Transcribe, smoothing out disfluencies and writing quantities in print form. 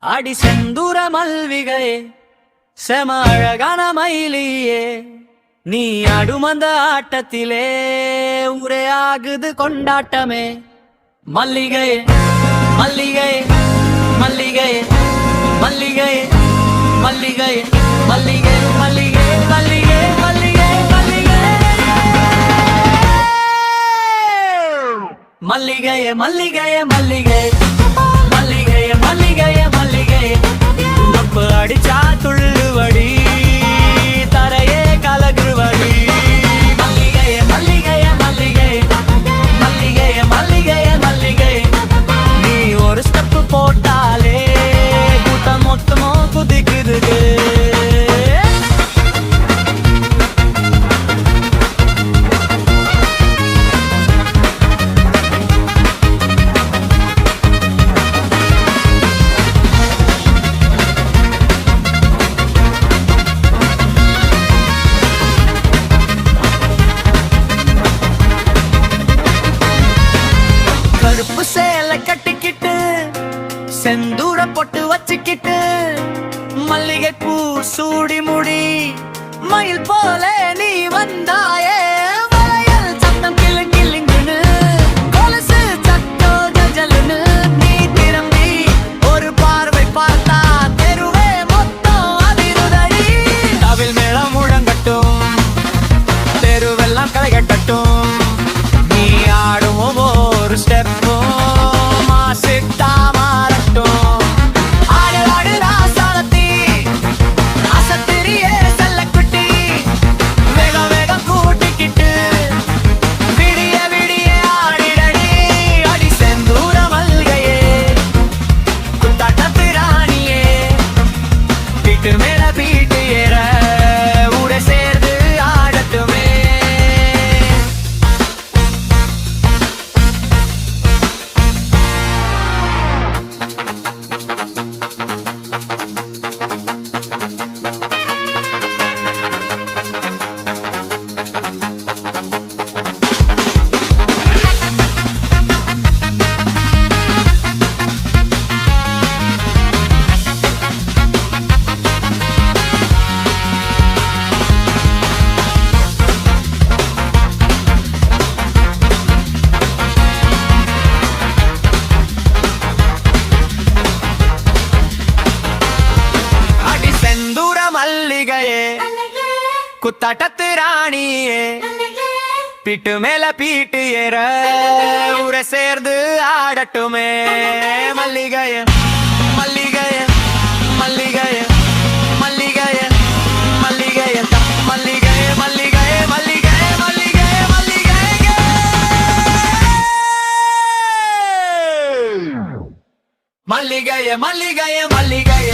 அடி செந்தூர மல்விகையே செம அழகான மயிலியே நீ அடுமந்த ஆட்டத்திலே ஊரே ஆகுது கொண்டாட்டமே மல்லிகையே மல்லிகையே மல்லிகையே மல்லிகையே மல்லிகையே மல்லிகை மல்லிகை மல்லிகை மல்லிகை மல்லிகை மல்லிகையே மல்லிகையே மல்லிகை மல்லிகையே மல்லிகையே மல்லிகை நொப்பு அடிச்சா துள்ளுவடி தரையே கலகுவடி மல்லிகையே மல்லிகையே மல்லிகை மல்லிகையே மல்லிகையே மல்லிகை நீ ஒரு ஸ்டெப் போட்டாலே கூட்டம் மொத்தமோ குதிக்குது கருப்பு சேலை கட்டிக்கிட்டு செந்தூர பொட்டு வச்சுக்கிட்டு மல்லிகை பூ சூடி முடி மயில் போல நீ வந்தாயே வளையல் சத்தம் கிளு கிளுங்குன்னு கொலுசு சத்தோ ஜலுன்னு நீ திரும்பி ஒரு பார்வை பார்த்தா தெருவே மொத்தம் அதிருதடி தவில் மேளம் முழங்கட்டும் தெருவெல்லாம் களை கட்டட்டும் நீ ஆடும் ஒவ்வொரு ஸ்டெப்பும் மாசிட்டா மாறட்டும் ஆடு ஆடு ராசாலத்தி அசத்திரியே செல்லக்குட்டி வேகம் வேகம் கூட்டிக்கிட்டு விடிய விடிய ஆடிடடி அடி செந்தூர மல்கையே குத்தாட்டத்து ராணியே வீட்டு மேல வீட்டு ஏற ஊட சேர்ந்து ஆடட்டுமே மல்லிகையே குத்தாட்டத்து ராணியே பீட்டு மேல பீட்டு ஏற ஊர சேர்ந்து ஆடட்டுமே மல்லிகையே மல்லிகையே மல்லிகையே மல்லிகையே மல்லிகையே மல்லிகையே மல்லிகையே மல்லிகையே மல்லிகையே மல்லிகையே மல்லிகையே மல்லிகையே மல்லிகையே